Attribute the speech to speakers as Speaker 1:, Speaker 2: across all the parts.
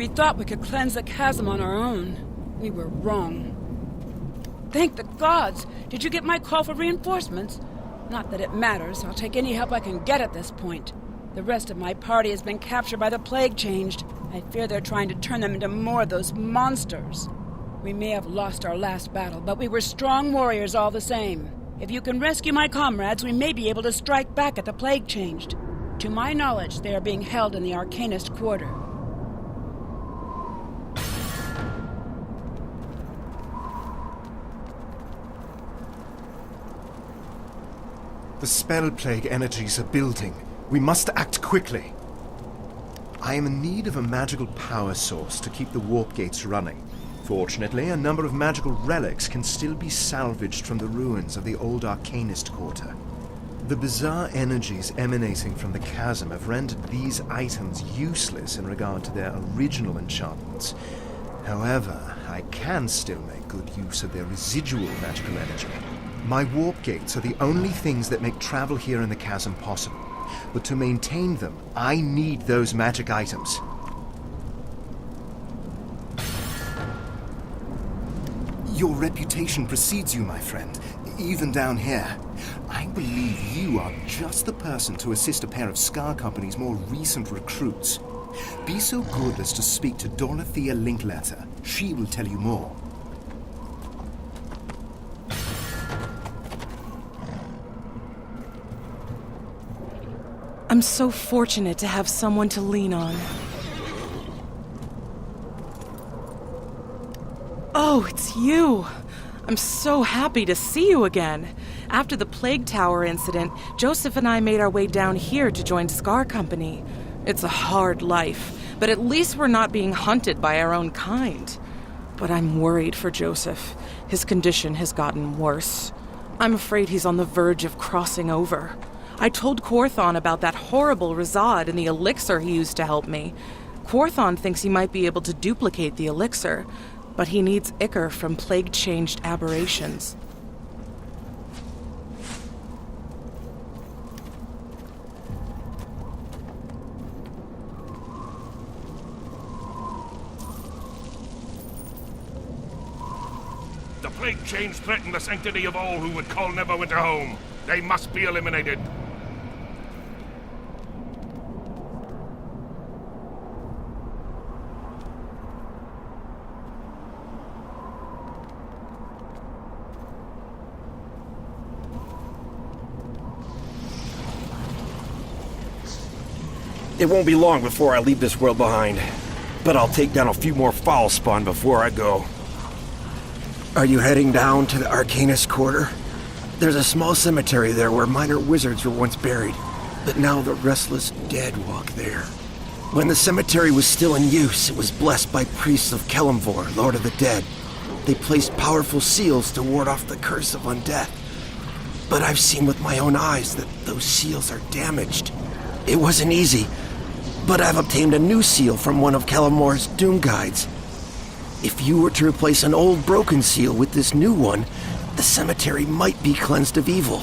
Speaker 1: We thought we could cleanse the chasm on our own. We were wrong. Thank the gods! Did you get my call for reinforcements? Not that it matters. I'll take any help I can get at this point. The rest of my party has been captured by the plague changed. I fear they're trying to turn them into more of those monsters. We may have lost our last battle, but we were strong warriors all the same. If you can rescue my comrades, we may be able to strike back at the plague changed. To my knowledge, they are being held in the Arcanist Quarter.
Speaker 2: The Spellplague energies are building. We must act quickly. I am in need of a magical power source to keep the warp gates running. Fortunately, a number of magical relics can still be salvaged from the ruins of the old Arcanist Quarter. The bizarre energies emanating from the chasm have rendered these items useless in regard to their original enchantments. However, I can still make good use of their residual magical energy. My warp gates are the only things that make travel here in the chasm possible. But to maintain them, I need those magic items. Your reputation precedes you, my friend, even down here. I believe you are just the person to assist a pair of Scar Company's more recent recruits. Be so good as to speak to Dorothea Linkletter. She will tell you more.
Speaker 3: I'm so fortunate to have someone to lean on. Oh, it's you! I'm so happy to see you again. After the Plague Tower incident, Joseph and I made our way down here to join Scar Company. It's a hard life, but at least we're not being hunted by our own kind. But I'm worried for Joseph. His condition has gotten worse. I'm afraid he's on the verge of crossing over. I told Quarthon about that horrible Razad and the elixir he used to help me. Quarthon thinks he might be able to duplicate the elixir, but he needs ichor from plague-changed aberrations.
Speaker 4: The plague change threaten the sanctity of all who would call Neverwinter home. They must be eliminated.
Speaker 5: It won't be long before I leave this world behind, but I'll take down a few more foul spawn before I go. Are you heading down to the Arcanist Quarter? There's a small cemetery there where minor wizards were once buried, but now the restless dead walk there. When the cemetery was still in use, it was blessed by priests of Kelemvor, Lord of the Dead. They placed powerful seals to ward off the curse of undeath. But I've seen with my own eyes that those seals are damaged. It wasn't easy, but I've obtained a new seal from one of Kelemvor's Doom Guides. If you were to replace an old broken seal with this new one, the cemetery might be cleansed of evil.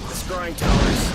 Speaker 5: The scrying towers.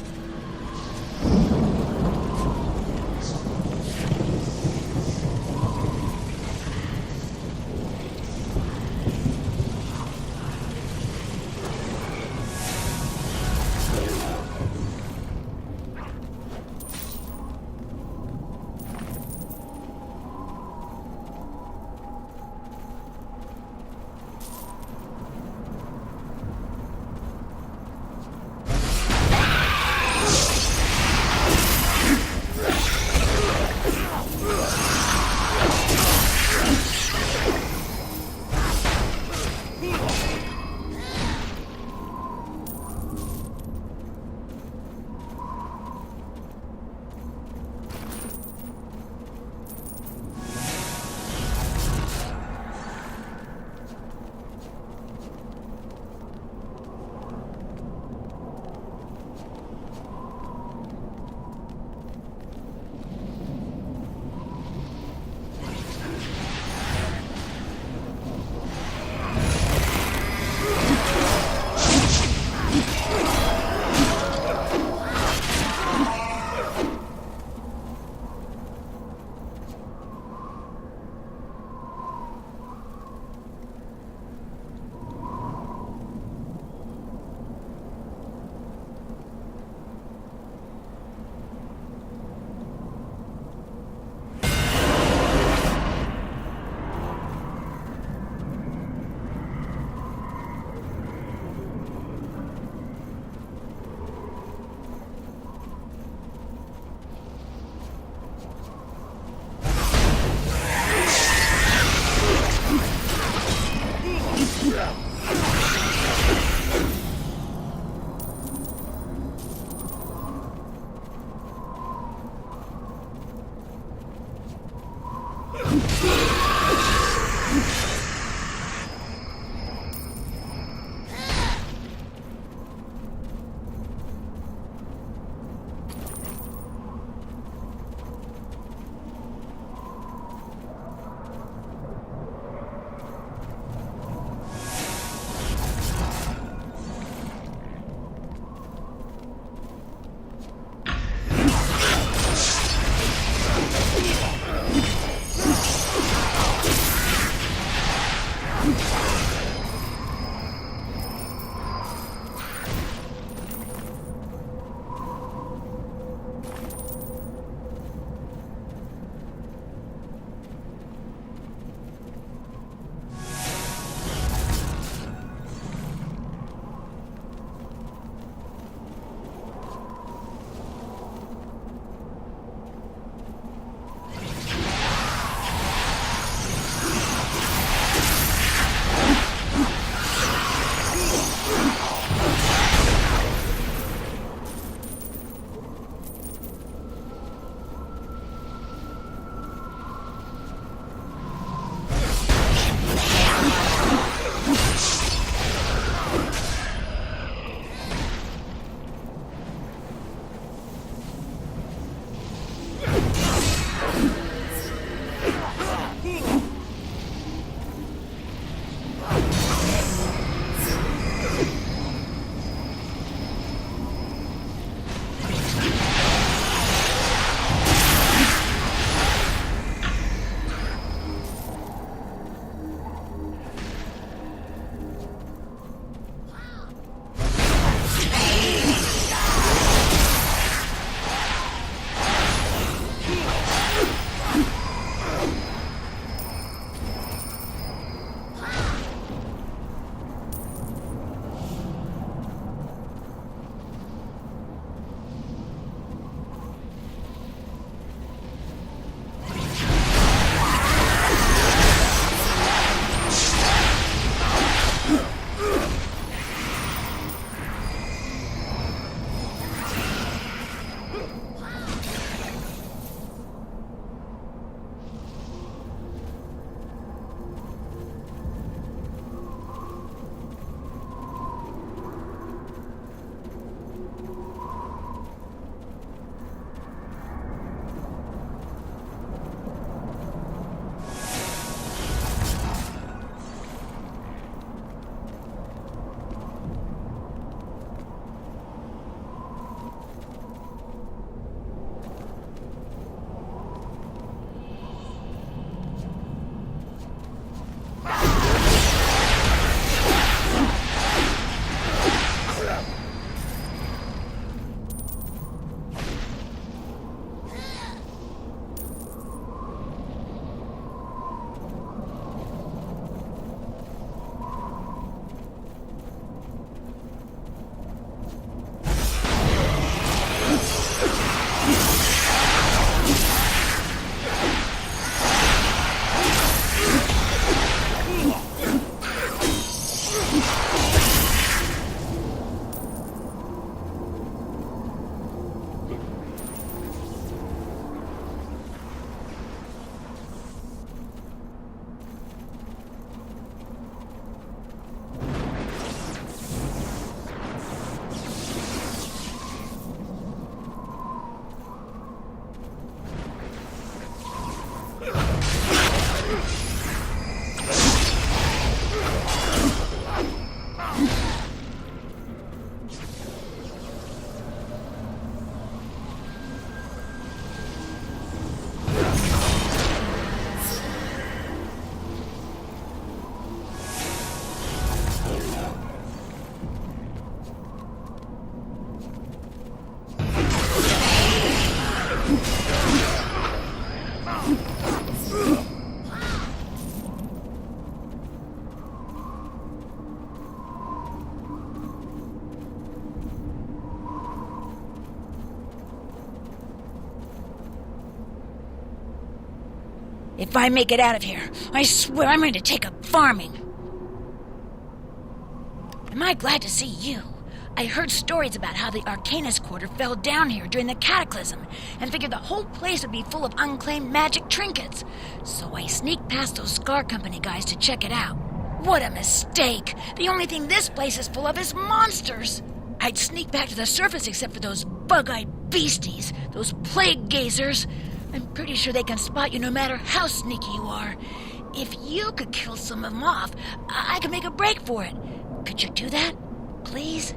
Speaker 6: If I make it out of here, I swear I'm going to take up farming. Am I glad to see you? I heard stories about how the Arcanist Quarter fell down here during the Cataclysm and figured the whole place would be full of unclaimed magic trinkets. So I sneaked past those Scar Company guys to check it out. What a mistake! The only thing this place is full of is monsters! I'd sneak back to the surface except for those bug-eyed beasties, those plague gazers. I'm pretty sure they can spot you no matter how sneaky you are. If you could kill some of them off, I could make a break for it. Could you do that, please?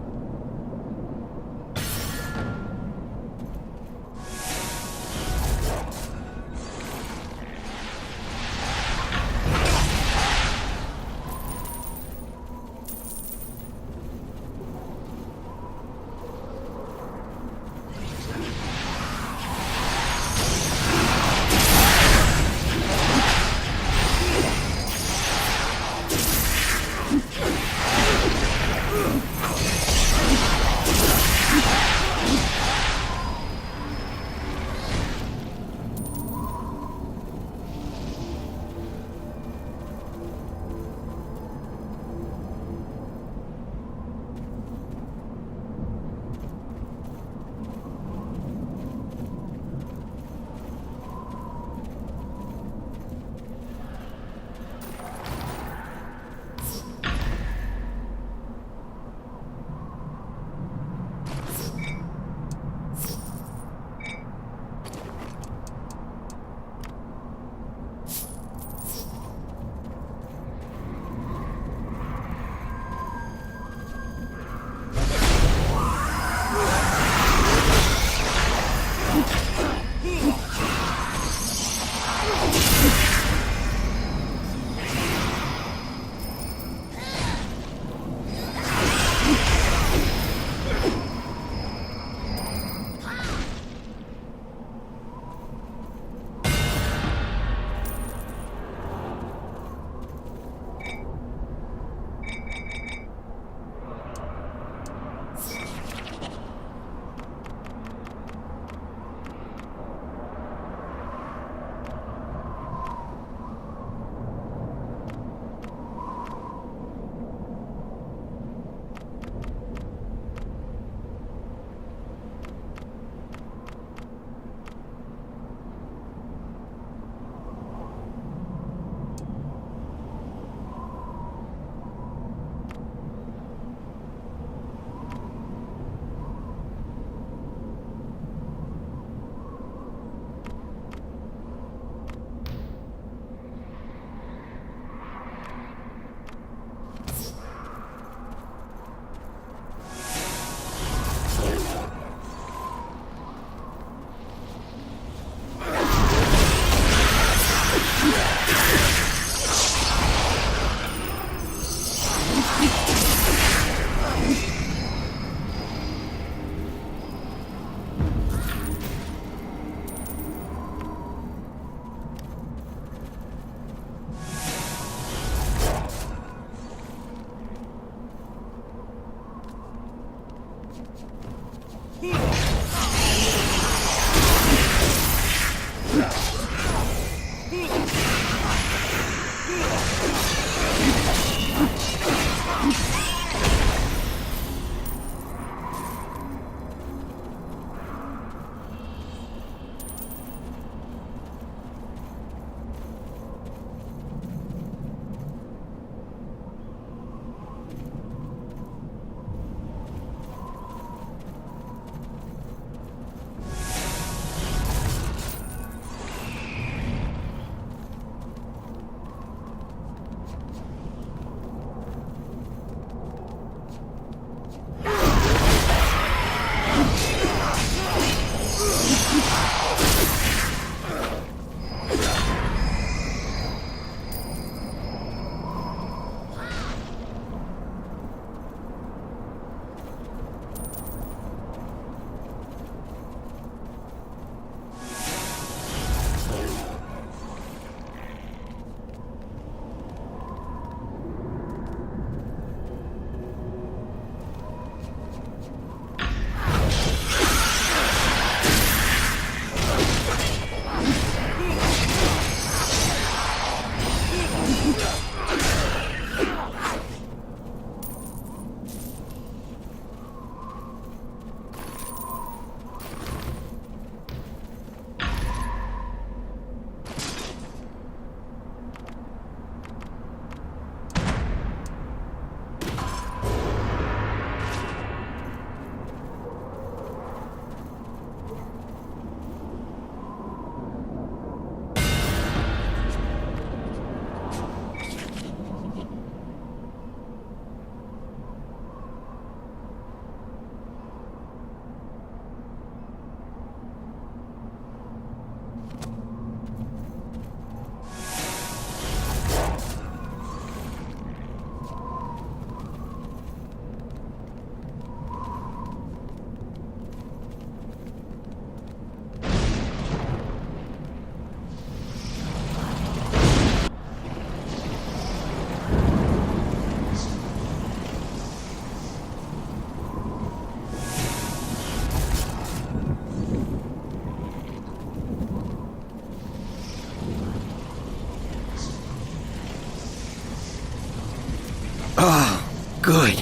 Speaker 5: Oh, good.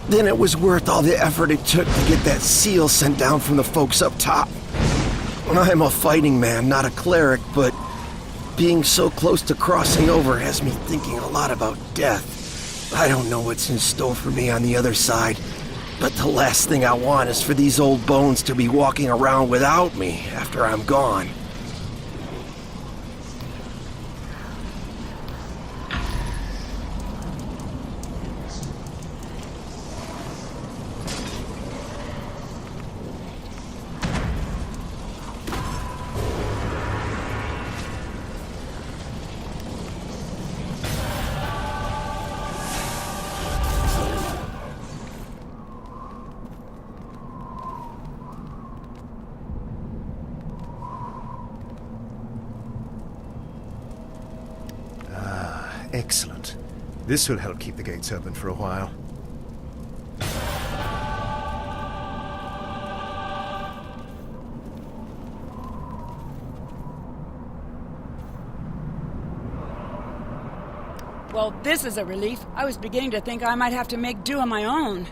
Speaker 5: Then it was worth all the effort it took to get that seal sent down from the folks up top. I'm a fighting man, not a cleric, but being so close to crossing over has me thinking a lot about death. I don't know what's in store for me on the other side, but the last thing I want is for these old bones to be walking around without me after I'm gone.
Speaker 2: Excellent. This will help keep the gates open for a while.
Speaker 1: Well, this is a relief. I was beginning to think I might have to make do on my own.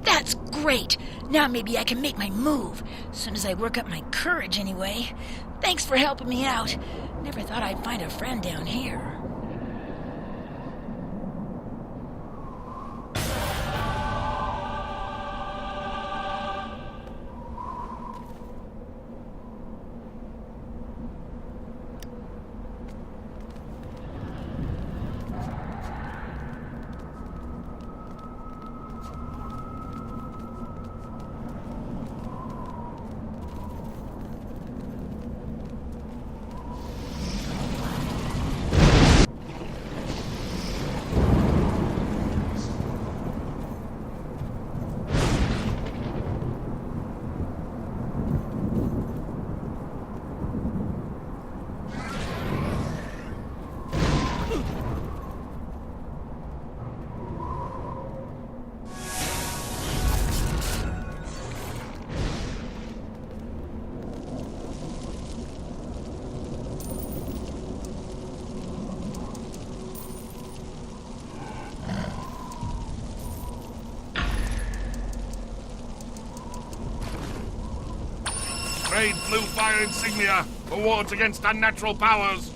Speaker 6: That's great! Now maybe I can make my move. As soon as I work up my courage, anyway. Thanks for helping me out. Never thought I'd find a friend down here.
Speaker 4: Trade blue fire insignia for wards against unnatural powers.